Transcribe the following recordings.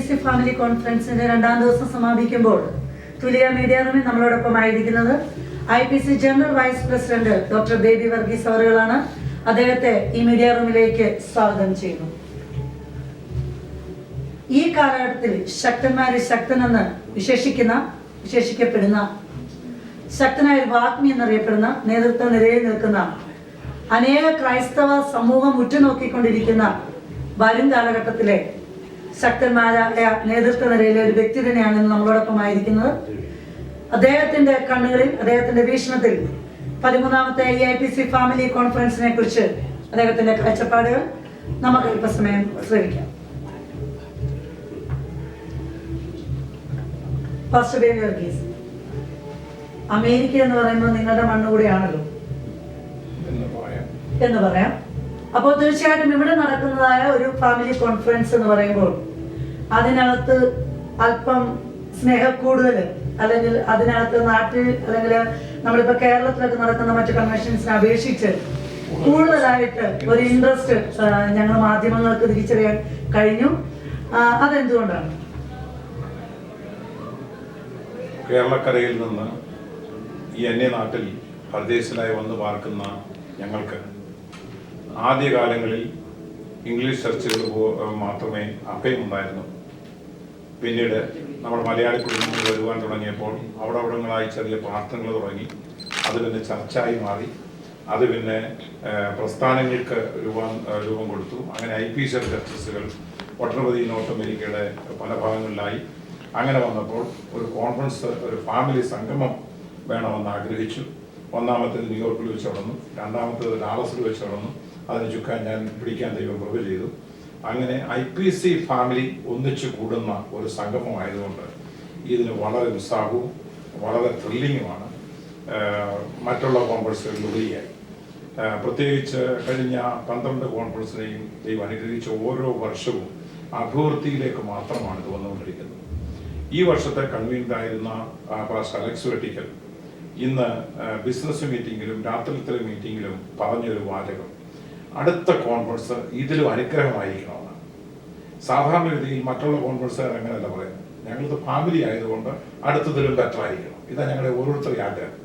IPC family കോൺഫറൻസിന്റെ രണ്ടാം ദിവസം സമാപിക്കുമ്പോൾ തുലിയ media റൂമിൽ നമ്മളോടൊപ്പം ആയിരിക്കുന്നത് IPC general vice president doctor Baby Varghese അവറുകളാണ്. അദ്ദേഹത്തെ ഈ മീഡിയ റൂമിലേക്ക് സ്വാഗതം ചെയ്യുന്നു. ഈ കാലഘട്ടത്തിൽ ശക്തന്മാരെ ശക്തനെന്ന് വിശേഷിക്കപ്പെടുന്ന ശക്തനായ ഒരു വാഗ്മി എന്നറിയപ്പെടുന്ന നേതൃത്വ നിരയിൽ നിൽക്കുന്ന അനേക ക്രൈസ്തവ സമൂഹം ഉറ്റുനോക്കിക്കൊണ്ടിരിക്കുന്ന വരും കാലഘട്ടത്തിലെ ശക്തന്മാരായ നേതൃത്വ നിരയിലെ ഒരു വ്യക്തി തന്നെയാണ് ഇന്ന് നമ്മളോടൊപ്പം ആയിരിക്കുന്നത്. അദ്ദേഹത്തിന്റെ കണ്ണുകളിൽ, അദ്ദേഹത്തിന്റെ വീക്ഷണത്തിൽ 13ാമത്തെ IPC ഫാമിലി കോൺഫറൻസിനെ കുറിച്ച് അദ്ദേഹത്തിന്റെ കാഴ്ചപ്പാടുകൾ നമുക്ക് അല്പസമയം ശ്രമിക്കാം. പാസ്റ്റർ ബേബി വർഗീസ്, അമേരിക്ക എന്ന് പറയുമ്പോൾ നിങ്ങളുടെ മണ്ണ് കൂടിയാണല്ലോ എന്ന് പറയാം. അപ്പോൾ തീർച്ചയായിട്ടും ഇവിടെ നടക്കുന്നതായ ഒരു ഫാമിലി കോൺഫറൻസ് എന്ന് പറയുമ്പോൾ അതിനകത്ത് അല്പം സ്നേഹക്കൂടുതൽ, അല്ലെങ്കിൽ അതിനകത്ത് നാട്ടിൽ അല്ലെങ്കിൽ നമ്മളിപ്പോൾ കേരളത്തിലൊക്കെ നടക്കുന്ന മറ്റു കൺവെൻഷൻസിനെ അപേക്ഷിച്ച് കൂടുതലായിട്ട് ഒരു ഇൻട്രസ്റ്റ് ഞങ്ങൾ മാധ്യമങ്ങൾക്ക് തിരിച്ചറിയാൻ കഴിഞ്ഞു. അതെന്തുകൊണ്ടാണ്? കേരളക്കരയിൽ നിന്ന് ഈ അന്യനാട്ടിൽ പരദേശിലായി വന്ന് പാർക്കുന്ന ഞങ്ങൾക്ക് ആദ്യകാലങ്ങളിൽ ഇംഗ്ലീഷ് ചർച്ചുകൾ മാത്രമേ അഭയമുണ്ടായിരുന്നു. പിന്നീട് നമ്മൾ മലയാളി കുടുംബങ്ങൾ വരുവാൻ തുടങ്ങിയപ്പോൾ അവിടങ്ങളായി ചെറിയ പ്രാർത്ഥനകൾ തുടങ്ങി. അത് പിന്നെ ചർച്ചയായി മാറി. അത് പിന്നെ പ്രസ്ഥാനങ്ങൾക്ക് രൂപം കൊടുത്തു. അങ്ങനെ IPC ചർച്ചസുകൾ ഒട്ടനവധി നോർത്ത് അമേരിക്കയുടെ പല ഭാഗങ്ങളിലായി. അങ്ങനെ വന്നപ്പോൾ ഒരു കോൺഫറൻസ്, ഒരു ഫാമിലി സംഗമം വേണമെന്ന് ആഗ്രഹിച്ചു. ഒന്നാമത്തേത് ന്യൂയോർക്കിൽ വെച്ച് നടന്നു, രണ്ടാമത്തേത് ഡാളസിൽ വെച്ച് നടന്നു. അതിന് ചുക്കാൻ ഞാൻ പിടിക്കാൻ ദൈവം കൃപ ചെയ്തു. അങ്ങനെ IPC ഫാമിലി ഒന്നിച്ചു കൂടുന്ന ഒരു സംഗമമായതുകൊണ്ട് ഇതിന് വളരെ ഉത്സാഹവും വളരെ ത്രില്ലിങ്ങുമാണ് മറ്റുള്ള കോൺഫറൻസുകളിലുപരിയായി. പ്രത്യേകിച്ച് കഴിഞ്ഞ 12 കോൺഫറൻസിനെയും ദൈവം അനുഗ്രഹിച്ച ഓരോ വർഷവും അഭിവൃദ്ധിയിലേക്ക് മാത്രമാണ് ഇത് വന്നുകൊണ്ടിരിക്കുന്നത്. ഈ വർഷത്തെ കൺവീനറായിരുന്ന പാസ്റ്റർ അലക്സ് വെട്ടിക്കൽ ഇന്ന് ബിസിനസ് മീറ്റിങ്ങിലും രാത്രിയിലത്തെ മീറ്റിങ്ങിലും പറഞ്ഞൊരു വാചകം, അടുത്ത കോൺഫറൻസ് ഇതിലും അനുഗ്രഹമായിരിക്കണമെന്നാണ്. സാധാരണ രീതിയിൽ മറ്റുള്ള കോൺഫറൻസുകാർ അങ്ങനെയല്ല പറയുന്നത്. ഞങ്ങളിത് ഫാമിലി ആയതുകൊണ്ട് അടുത്തതിലും ബെറ്റർ ആയിരിക്കണം. ഇതാണ് ഞങ്ങളുടെ ഓരോരുത്തരുടെ ആഗ്രഹം.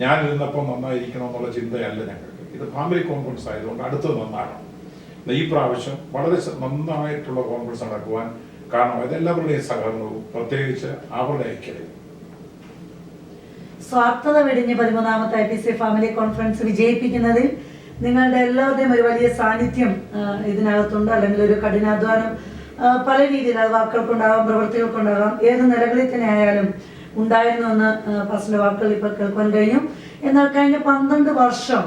ഞാൻ ഇരുന്നപ്പോൾ നന്നായിരിക്കണം എന്നുള്ള ചിന്തയല്ല ഞങ്ങൾക്ക്. ഇത് ഫാമിലി കോൺഫറൻസ് ആയതുകൊണ്ട് അടുത്തത് നന്നാകണം. ഈ പ്രാവശ്യം വളരെ നന്നായിട്ടുള്ള കോൺഫറൻസ് നടക്കുവാൻ കാരണം ഇതെല്ലാവരുടെയും സഹകരണവും പ്രത്യേകിച്ച് അവരുടെ ഐക്യതയും. സ്വാർത്ഥത വെടിഞ്ഞ് 13ാമത്തെ IPC ഫാമിലി കോൺഫറൻസ് വിജയിപ്പിക്കുന്നതിൽ നിങ്ങളുടെ എല്ലാവരുടെയും ഒരു വലിയ സാന്നിധ്യം ഇതിനകത്തുണ്ട്. അല്ലെങ്കിൽ ഒരു കഠിനാധ്വാനം പല രീതിയിൽ, അത് വാക്കുകൾക്കുണ്ടാകാം, പ്രവൃത്തികൾക്കുണ്ടാകാം, ഏത് നിലകളിൽ തന്നെ ആയാലും ഉണ്ടായിരുന്നുവെന്ന് പാസ്റ്ററുടെ വാക്കുകൾ ഇപ്പോൾ കേൾക്കാൻ കഴിഞ്ഞു. എന്നാൽ കഴിഞ്ഞ 12 വർഷം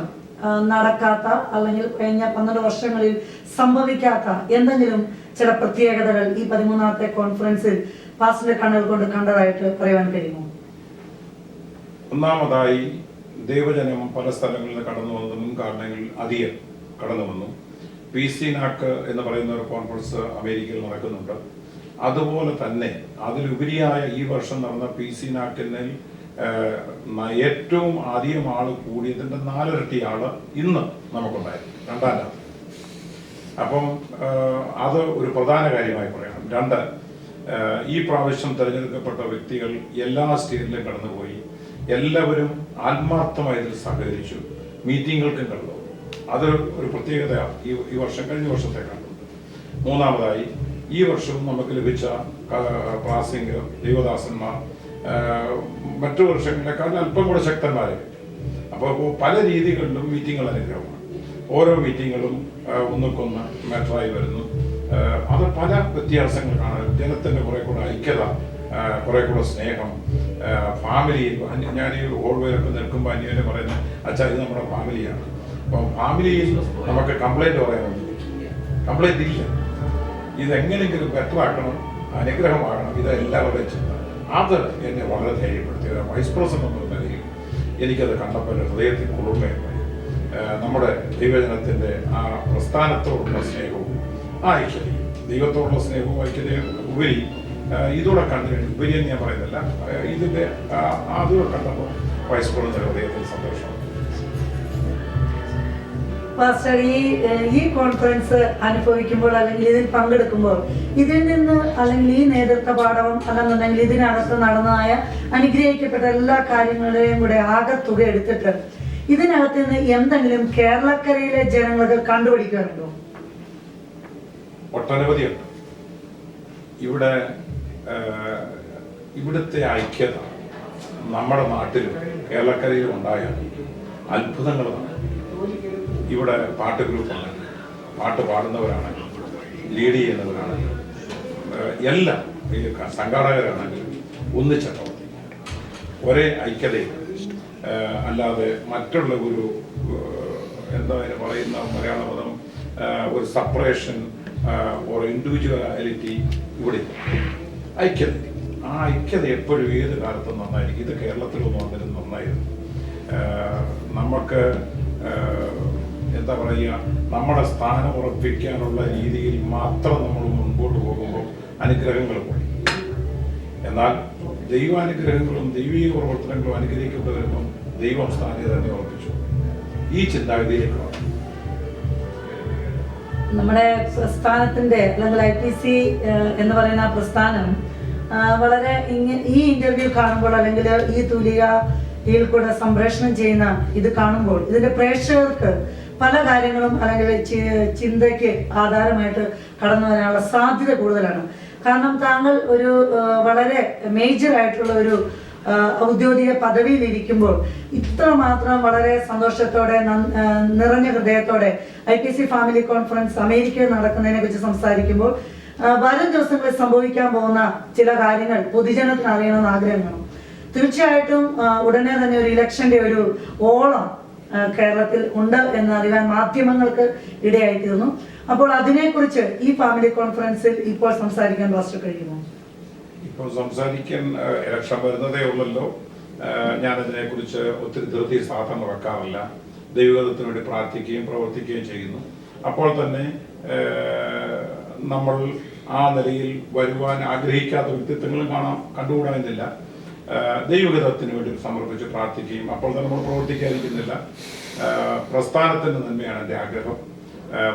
നടക്കാത്ത, അല്ലെങ്കിൽ കഴിഞ്ഞ 12 വർഷങ്ങളിൽ സംഭവിക്കാത്ത എന്തെങ്കിലും ചില പ്രത്യേകതകൾ ഈ 13ാമത്തെ കോൺഫറൻസിൽ പാസ്റ്ററുടെ കണ്ണുകൾ കൊണ്ട് കണ്ടതായിട്ട് പറയാൻ കഴിയുമോ? ഒന്നാമതായി ദൈവജനം പല സ്ഥലങ്ങളിൽ നിന്ന് കടന്നു വന്നു. മുൻകാലങ്ങളിൽ അധികം കടന്നു വന്നു. PC NAC എന്ന് പറയുന്ന ഒരു കോൺഫറൻസ് അമേരിക്കയിൽ നടക്കുന്നുണ്ട്. അതുപോലെ തന്നെ അതിലുപരിയായ ഈ വർഷം നടന്ന PC NACിൽ ഏറ്റവും അധികം ആള് കൂടിയതിൻ്റെ 4 ഇരട്ടി ആള് ഇന്ന് നമുക്കുണ്ടായിരുന്നു, 2ാം രാത്രി. അപ്പം അത് ഒരു പ്രധാന കാര്യമായി പറയണം. 2, ഈ പ്രാവശ്യം തിരഞ്ഞെടുക്കപ്പെട്ട വ്യക്തികൾ എല്ലാ സ്റ്റേറ്റിലും കടന്നുപോയി. എല്ലാവരും ആത്മാർത്ഥമായി ഇതിൽ സഹകരിച്ചു. മീറ്റിങ്ങുകൾക്കും കണ്ടു. അതൊരു പ്രത്യേകതയാണ് ഈ വർഷം കഴിഞ്ഞ വർഷത്തെ കണ്ടത്. 3ാമതായി ഈ വർഷവും നമുക്ക് ലഭിച്ച പ്രാസിംഗ് ദൈവദാസന്മാർ മറ്റു വർഷങ്ങളെക്കാൾ അല്പം കൂടെ ശക്തന്മാരെ. അപ്പോൾ പല രീതികളിലും മീറ്റിങ്ങുകൾ അനുഗ്രഹമാണ്. ഓരോ മീറ്റിങ്ങുകളും ഒന്നുക്കൊന്ന് മാറ്ററായി വരുന്നു. അത് പല വ്യത്യാസങ്ങളാണ്. ജനത്തിൻ്റെ കുറെ കൂടെ ഐക്യത, കുറെ കൂടെ സ്നേഹം, ഫാമിലി. ഞാൻ ഈ ഹോൾവേയിലൊക്കെ നിൽക്കുമ്പോൾ അന്യനെ പറയുന്നത്, അച്ഛാ ഇത് നമ്മുടെ ഫാമിലിയാണ്. അപ്പം ഫാമിലിയിൽ നമുക്ക് കംപ്ലൈൻറ്റ് പറയാനൊന്നും കംപ്ലൈൻറ്റ് ഇല്ല. ഇതെങ്ങനെയെങ്കിലും ബെറ്റർ ആക്കണം, അനുഗ്രഹമാകണം, ഇതെല്ലാവരുടെയും ചിന്ത. അത് എന്നെ വളരെ ധൈര്യപ്പെടുത്തി. വൈസ് പ്രസിഡന്റ് എന്ന നിലയിൽ എനിക്കത് കണ്ടപ്പോൾ ഹൃദയത്തിൽ കുളിർമയുണ്ടായി. നമ്മുടെ ദൈവജനത്തിൻ്റെ ആ പ്രസ്ഥാനത്തോടുള്ള സ്നേഹവും ആ ഐക്യതയും, ദൈവത്തോടുള്ള സ്നേഹവും ഐക്യതയും ഉപരി ഇതൂടെ കണ്ടു കഴിഞ്ഞു. ഉപരി എന്ന് ഞാൻ പറയുന്നില്ല, ഇതിൻ്റെ അതൂടെ കണ്ടപ്പോൾ വൈസ് പ്രസിഡന്റ് ഹൃദയത്തിൽ സന്തോഷമാണ്. പാസ്റ്റർ ഈ കോൺഫറൻസ് അനുഭവിക്കുമ്പോൾ അല്ലെങ്കിൽ ഇതിൽ പങ്കെടുക്കുമ്പോൾ ഇതിൽ നിന്ന് അല്ലെങ്കിൽ ഈ നേതൃത്വ പാഠവും അല്ലെന്നുണ്ടെങ്കിൽ ഇതിനകത്ത് നടന്നതായ അനുഗ്രഹിക്കപ്പെട്ട എല്ലാ കാര്യങ്ങളെയും കൂടെ ആകെ തുക എടുത്തിട്ട് ഇതിനകത്ത് നിന്ന് എന്തെങ്കിലും കേരളക്കരയിലെ ജനങ്ങൾക്ക് കണ്ടുപിടിക്കാറുണ്ടോ? ഒട്ടനവധിയുണ്ട്. ഇവിടുത്തെ ഐക്യത നമ്മുടെ നാട്ടിലും കേരളക്കരയിലും ഉണ്ടായ അത്ഭുതങ്ങളാണ്. ഇവിടെ പാട്ട് ഗ്രൂപ്പാണ്, പാട്ട് പാടുന്നവരാണെങ്കിലും ലീഡ് ചെയ്യുന്നവരാണെങ്കിലും എല്ലാം സംഘാടകരാണെങ്കിലും ഒന്നിച്ച പ്രവർത്തിക്കുക, ഒരേ ഐക്യതയിൽ. അല്ലാതെ മറ്റുള്ള ഒരു എന്താ പറയുന്ന മലയാള പദം ഒരു സെപ്പറേഷൻ ഒരു ഇൻഡിവിജ്വാലിറ്റി ഇവിടെ ഐക്യത. ആ ഐക്യത എപ്പോഴും ഏത് കാലത്തും നന്നായിരിക്കും. ഇത് കേരളത്തിലൊന്നും വന്നിരുന്നു നന്നായിരുന്നു. നമുക്ക് എന്താ പറയുക, നമ്മുടെ സ്ഥാനം ഉറപ്പിക്കാനുള്ള രീതിയിൽ മാത്രം നമ്മൾ മുൻപോട്ട് പോകുമ്പോൾ അനുഗ്രഹങ്ങൾ പോയി. എന്നാൽ ദൈവാനുഗ്രഹങ്ങളും ദൈവീക പ്രവർത്തനങ്ങളും അനുഗ്രഹിക്കേണ്ടി വരുമ്പം ദൈവം സ്ഥാനീയ തന്നെ ഉറപ്പിച്ചു. ഈ ചിന്താഗതിയിലേക്ക് വന്നു. നമ്മുടെ പ്രസ്ഥാനത്തിന്റെ അല്ലെങ്കിൽ IPC എന്ന് പറയുന്ന പ്രസ്ഥാനം വളരെ ഈ ഇന്റർവ്യൂ കാണുമ്പോൾ അല്ലെങ്കിൽ ഈ തൂലികയിൽ കൂടെ സംപ്രേഷണം ചെയ്യുന്ന ഇത് കാണുമ്പോൾ ഇതിന്റെ പ്രേക്ഷകർക്ക് പല കാര്യങ്ങളും അല്ലെങ്കിൽ ചിന്തയ്ക്ക് ആധാരമായിട്ട് കടന്നു വരാനുള്ള സാധ്യത കൂടുതലാണ്. കാരണം താങ്കൾ ഒരു വളരെ മേജർ ആയിട്ടുള്ള ഒരു ഔദ്യോഗിക പദവിയിൽ ഇരിക്കുമ്പോൾ ഇത്രമാത്രം വളരെ സന്തോഷത്തോടെ നിറഞ്ഞ ഹൃദയത്തോടെ IPC ഫാമിലി കോൺഫറൻസ് അമേരിക്കയിൽ നടക്കുന്നതിനെ കുറിച്ച് സംസാരിക്കുമ്പോൾ വരും ദിവസങ്ങളിൽ സംഭവിക്കാൻ പോകുന്ന ചില കാര്യങ്ങൾ പൊതുജനത്തിന് അറിയണമെന്ന് ആഗ്രഹമാണ്. തീർച്ചയായിട്ടും ഉടനെ തന്നെ ഒരു ഇലക്ഷന്റെ ഒരു ഓളം കേരളത്തിൽ ഉണ്ട് എന്നറിയാൻ മാധ്യമങ്ങൾക്ക് ഇടയായിത്തീർന്നു. അപ്പോൾ അതിനെക്കുറിച്ച് ഈ ഫാമിലി കോൺഫറൻസിൽ ഇപ്പോൾ സംസാരിക്കാൻ പാസ്റ്റർ കഴിയുമോ? ഇപ്പോൾ സംസാരിക്കാൻ ഇലക്ഷൻ വരുന്നതേ ഉള്ളല്ലോ. ഞാനതിനെ കുറിച്ച് ഒത്തിരി ധൃതി സാധാരണ വെക്കാറില്ല. ദൈവഗതത്തിന് വേണ്ടി പ്രാർത്ഥിക്കുകയും പ്രവർത്തിക്കുകയും ചെയ്യുന്നു. അപ്പോൾ തന്നെ നമ്മൾ ആ നിലയിൽ വരുവാൻ ആഗ്രഹിക്കാത്ത വ്യക്തിത്വങ്ങളും കണ്ടുകൂടാനില്ല. ദൈവഗതത്തിന് വേണ്ടി സമർപ്പിച്ച് പ്രാർത്ഥിക്കുകയും അപ്പോൾ തന്നെ നമ്മൾ പ്രവർത്തിക്കാതിരിക്കുന്നില്ല. പ്രസ്ഥാനത്തിൻ്റെ നന്മയാണ് എൻ്റെ ആഗ്രഹം.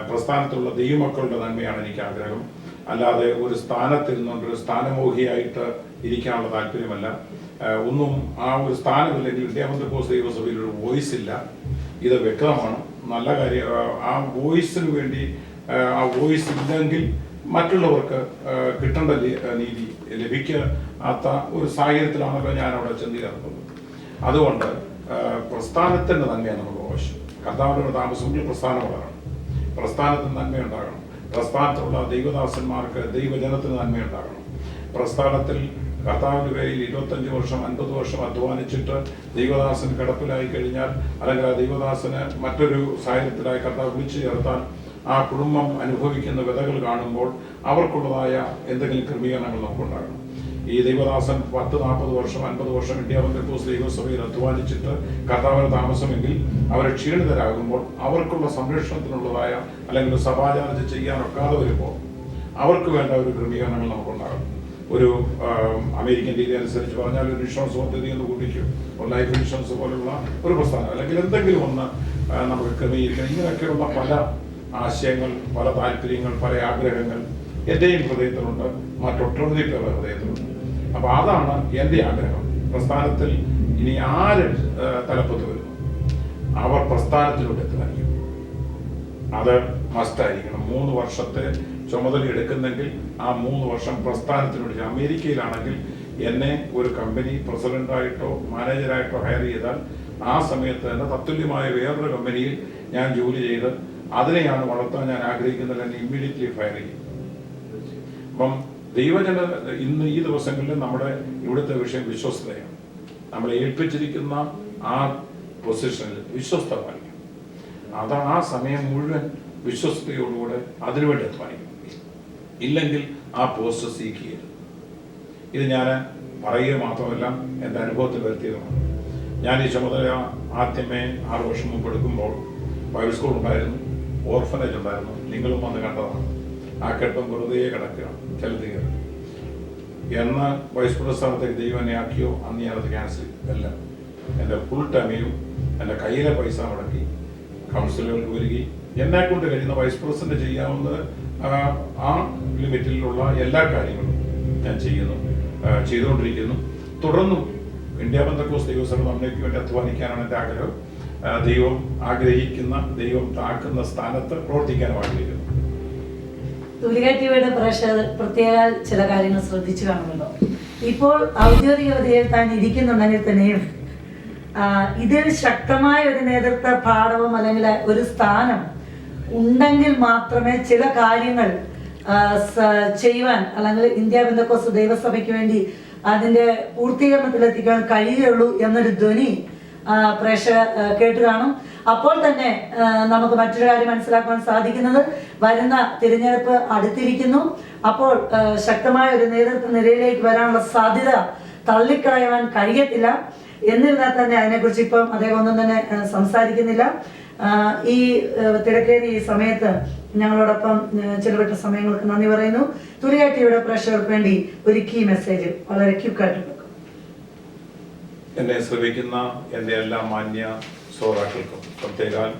പ്രസ്ഥാനത്തിലുള്ള ദൈവമക്കളുടെ നന്മയാണ് എനിക്ക് ആഗ്രഹം. അല്ലാതെ ഒരു സ്ഥാനത്തിരുന്നുകൊണ്ട് ഒരു സ്ഥാനമോഹിയായിട്ട് ഇരിക്കാനുള്ള താല്പര്യമല്ല. ഒന്നും ആ ഒരു സ്ഥാനമില്ലെങ്കിൽ വിദ്യാപന്തക്കോസ് ദൈവസഭയിൽ ഒരു വോയിസ് ഇല്ല. ഇത് വ്യക്തമാണ്. നല്ല കാര്യം. ആ വോയിസിന് വേണ്ടി ആ വോയിസ് ഇല്ലെങ്കിൽ മറ്റുള്ളവർക്ക് കിട്ടേണ്ട നീതി ലഭിക്കാത്ത ഒരു സാഹചര്യത്തിലാണല്ലോ ഞാൻ അവിടെ ചെന്നിരുന്നത്. അതുകൊണ്ട് പ്രസ്ഥാനത്തിൻ്റെ നന്മയാണ് നമുക്ക് ആവശ്യം. കർത്താവിനോട് താമസമെങ്കിൽ പ്രസ്ഥാനം വളരണം, പ്രസ്ഥാനത്തിന് നന്മയുണ്ടാകണം, പ്രസ്ഥാനത്തിലുള്ള ദൈവദാസന്മാർക്ക് ദൈവജനത്തിന് നന്മയുണ്ടാകണം. പ്രസ്ഥാനത്തിൽ കർത്താവിൻ്റെ പേരിൽ 25 വർഷം 50 വർഷം അധ്വാനിച്ചിട്ട് ദൈവദാസൻ കിടപ്പിലായി കഴിഞ്ഞാൽ അല്ലെങ്കിൽ ആ ദൈവദാസന് മറ്റൊരു സാഹചര്യത്തിലായി കർത്താവ് വിളിച്ചു ചേർത്താൽ ആ കുടുംബം അനുഭവിക്കുന്ന വ്യതകൾ കാണുമ്പോൾ അവർക്കുള്ളതായ എന്തെങ്കിലും ക്രമീകരണങ്ങൾ നമുക്കുണ്ടാകണം. ഈ ദൈവദാസൻ 10, 40 വർഷം 50 വർഷം വിദ്യാപന്തക്കോസ് ദൈവസഭയിൽ അധ്വാനിച്ചിട്ട് കർത്താവിന് താമസമെങ്കിൽ അവരെ ക്ഷീണിതരാകുമ്പോൾ അവർക്കുള്ള സംരക്ഷണത്തിനുള്ളതായ അല്ലെങ്കിൽ സഭാചാർച്ച ചെയ്യാനൊക്കാതെ വരുമ്പോൾ അവർക്ക് വേണ്ട ഒരു ക്രമീകരണങ്ങൾ നമുക്കുണ്ടാകും. ഒരു അമേരിക്കൻ രീതി അനുസരിച്ച് പറഞ്ഞാൽ ഒരു ഇൻഷുറൻസ് പദ്ധതി എന്ന് കൂട്ടിക്കും, ഒരു ലൈഫ് ഇൻഷുറൻസ് പോലുള്ള ഒരു പ്രസ്ഥാനം അല്ലെങ്കിൽ എന്തെങ്കിലും ഒന്ന് നമുക്ക് ക്രമീകരിക്കണം. ഇങ്ങനെയൊക്കെയുള്ള പല ആശയങ്ങൾ, പല താല്പര്യങ്ങൾ, പല ആഗ്രഹങ്ങൾ എൻ്റെയും ഹൃദയത്തിലുണ്ട്, മറ്റൊട്ടനവധി പേരുടെ ഹൃദയത്തിലുണ്ട്. അപ്പോൾ അതാണ് എൻ്റെ ആഗ്രഹം. പ്രസ്ഥാനത്തിൽ ഇനി ആര് തലപ്പത്ത് വരുന്നു അവർ പ്രസ്ഥാനത്തിലൂടെ എത്തുമായിരിക്കും. അത് മസ്റ്റായിരിക്കണം. 3 വർഷത്തെ ചുമതല എടുക്കുന്നെങ്കിൽ ആ 3 വർഷം പ്രസ്ഥാനത്തിലൂടെ. അമേരിക്കയിലാണെങ്കിൽ എന്നെ ഒരു കമ്പനി പ്രസിഡന്റായിട്ടോ മാനേജറായിട്ടോ ഹയർ ചെയ്താൽ ആ സമയത്ത് തന്നെ തത്തുല്യമായ വേറൊരു കമ്പനിയിൽ ഞാൻ ജോലി ചെയ്ത് അതിനെയാണ് വളർത്താൻ ഞാൻ ആഗ്രഹിക്കുന്നത്. എന്നെ ഇമ്മീഡിയറ്റ്ലി ഫയർ ചെയ്യും. അപ്പം ദൈവജന ഇന്ന് ഈ ദിവസങ്ങളിൽ നമ്മുടെ ഇവിടുത്തെ വിഷയം വിശ്വസ്തതയാണ്. നമ്മളെ ഏൽപ്പിച്ചിരിക്കുന്ന ആ പൊസിഷനിൽ വിശ്വസ്ത പാലിക്കും. അത് ആ സമയം മുഴുവൻ വിശ്വസ്തയോടുകൂടെ അതിനുവേണ്ടി അധ്വാനിക്കും. ഇല്ലെങ്കിൽ ആ പോസ്റ്റ് സീക്ക് ചെയ്യരുത്. ഇത് ഞാൻ പറയുക മാത്രമല്ല, എൻ്റെ അനുഭവത്തിൽ വരുത്തിയതുമാണ്. ഞാൻ ഈ ചുമതല ആദ്യമേ 6 വർഷം മുമ്പ് എടുക്കുമ്പോൾ ബൈബിൾ സ്കൂൾ ഉണ്ടായിരുന്നു, ഓർഫനേജ് ഉണ്ടായിരുന്നു. നിങ്ങളും വന്ന് കണ്ടതാണ്. ആ കെട്ടം വെറുതെ കിടക്കുകയാണ്, ചിലത് കയറി. എന്ന് വൈസ് പ്രസ്ഥാനത്തേക്ക് ദൈവം എന്നെ ആക്കിയോ അന്ന് ഞാനത് ക്യാൻസൽ ചെയ്തു. എല്ലാം എൻ്റെ ഫുൾ ടൈമിലും എൻ്റെ കയ്യിലെ പൈസ മുടക്കി കൗൺസിലുകൾക്ക് വരികയും എന്നെ കൊണ്ട് കഴിയുന്ന വൈസ് പ്രസിഡന്റ് ചെയ്യാവുന്ന ആ ലിമിറ്റിലുള്ള എല്ലാ കാര്യങ്ങളും ഞാൻ ചെയ്തുകൊണ്ടിരിക്കുന്നു. തുടർന്നും ഇന്ത്യ പെന്തക്കോസ്ത് ദൈവസഭ നമ്മൾക്ക് വേണ്ടി അധ്വാനിക്കാനാണ് എൻ്റെ ആഗ്രഹം. ദൈവം ആഗ്രഹിക്കുന്ന, ദൈവം താക്കുന്ന സ്ഥാനത്ത് പ്രവർത്തിക്കാനും ആഗ്രഹിക്കുന്നു. തൂലിക ടിവിയുടെ പ്രേക്ഷകർ പ്രത്യേക ചില കാര്യങ്ങൾ ശ്രദ്ധിച്ചു കാണുമല്ലോ. ഇപ്പോൾ ഔദ്യോഗിക പദവിയിൽ താൻ ഇരിക്കുന്നുണ്ടെങ്കിൽ തന്നെയും ഇതിൽ ശക്തമായ ഒരു നേതൃത്വ പാഠവും അല്ലെങ്കിൽ ഒരു സ്ഥാനം ഉണ്ടെങ്കിൽ മാത്രമേ ചില കാര്യങ്ങൾ ചെയ്യുവാൻ അല്ലെങ്കിൽ ഇന്ത്യ പെന്തക്കോസ്ത് ദൈവസഭയ്ക്ക് വേണ്ടി അതിൻ്റെ പൂർത്തീകരണത്തിലെത്തിക്കാൻ കഴിയുകയുള്ളൂ എന്നൊരു ധ്വനി പ്രേക്ഷകർ കേട്ട് കാണും. അപ്പോൾ തന്നെ നമുക്ക് മറ്റൊരു കാര്യം മനസ്സിലാക്കാൻ സാധിക്കുന്നത്, വരുന്ന തിരഞ്ഞെടുപ്പ് അടുത്തിരിക്കുന്നു. അപ്പോൾ ശക്തമായ ഒരു നേതൃത്വ നിരയിലേക്ക് വരാനുള്ള സാധ്യത തള്ളിക്കളയാൻ കഴിയത്തില്ല. എന്നിരുന്നാൽ തന്നെ അതിനെക്കുറിച്ച് ഇപ്പം അദ്ദേഹം ഒന്നും തന്നെ സംസാരിക്കുന്നില്ല. ഈ തിരക്കേറിയ ഈ സമയത്ത് ഞങ്ങളോടൊപ്പം ചിലവിട്ട സമയങ്ങൾക്ക് നന്ദി പറയുന്നു. തൂലിക ടിവിയുടെ പ്രേക്ഷകർക്ക് വേണ്ടി ഒരു കീ മെസ്സേജ് വളരെ ക്യുക്കായിട്ട് കൊടുക്കും. എന്നെ ശ്രമിക്കുന്ന എൻ്റെ എല്ലാ മാന്യ ശ്രോതാക്കൾക്കും, പ്രത്യേകം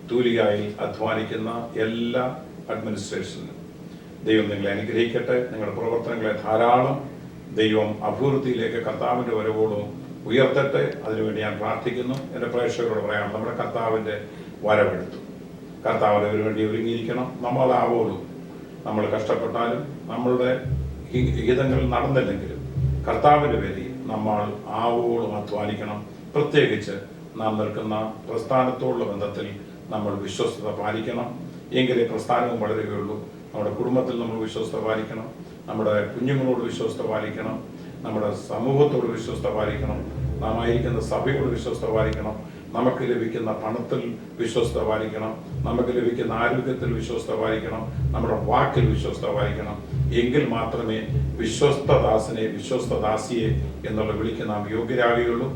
തൂലികയിൽ അധ്വാനിക്കുന്ന എല്ലാ അഡ്മിനിസ്ട്രേഷനും ദൈവം നിങ്ങളെ അനുഗ്രഹിക്കട്ടെ. നിങ്ങളുടെ പ്രവർത്തനങ്ങളെ ധാരാളം ദൈവം അഭിവൃദ്ധിയിലേക്ക് കർത്താവിൻ്റെ വരവോടും ഉയർത്തട്ടെ. അതിനുവേണ്ടി ഞാൻ പ്രാർത്ഥിക്കുന്നു. എൻ്റെ പ്രേക്ഷകരോട് പറയാം, നമ്മുടെ കർത്താവിൻ്റെ വരവെടുത്തു. കർത്താവിന് വേണ്ടി ഒരുങ്ങിയിരിക്കണം. നമ്മളാവോളും നമ്മൾ കഷ്ടപ്പെട്ടാലും നമ്മളുടെ ഹിതങ്ങൾ നടന്നില്ലെങ്കിലും കർത്താവിൻ്റെ പേരിൽ നമ്മൾ ആവോളം അധ്വാനിക്കണം. പ്രത്യേകിച്ച് നാം നിൽക്കുന്ന പ്രസ്ഥാനത്തോടുള്ള ബന്ധത്തിൽ നമ്മൾ വിശ്വസ്തത പാലിക്കണം. എങ്കിലേ പ്രസ്ഥാനവും വളരുകയുള്ളൂ. നമ്മുടെ കുടുംബത്തിൽ നമ്മൾ വിശ്വസ്തത പാലിക്കണം. നമ്മുടെ കുഞ്ഞുങ്ങളോട് വിശ്വസ്തത പാലിക്കണം. നമ്മുടെ സമൂഹത്തോട് വിശ്വസ്തത പാലിക്കണം. നാം ആയിരിക്കുന്ന സഭയോട് വിശ്വസ്തത പാലിക്കണം. നമുക്ക് ലഭിക്കുന്ന പണത്തിൽ വിശ്വസ്തത പാലിക്കണം. നമുക്ക് ലഭിക്കുന്ന ആരോഗ്യത്തിൽ വിശ്വസ്തത പാലിക്കണം. നമ്മുടെ വാക്കിൽ വിശ്വസ്തത പാലിക്കണം. എങ്കിൽ മാത്രമേ വിശ്വസ്തദാസനെ, വിശ്വസ്തദാസിയെ എന്നുള്ള വിളിക്ക് നാം യോഗ്യരാകുകയുള്ളൂ.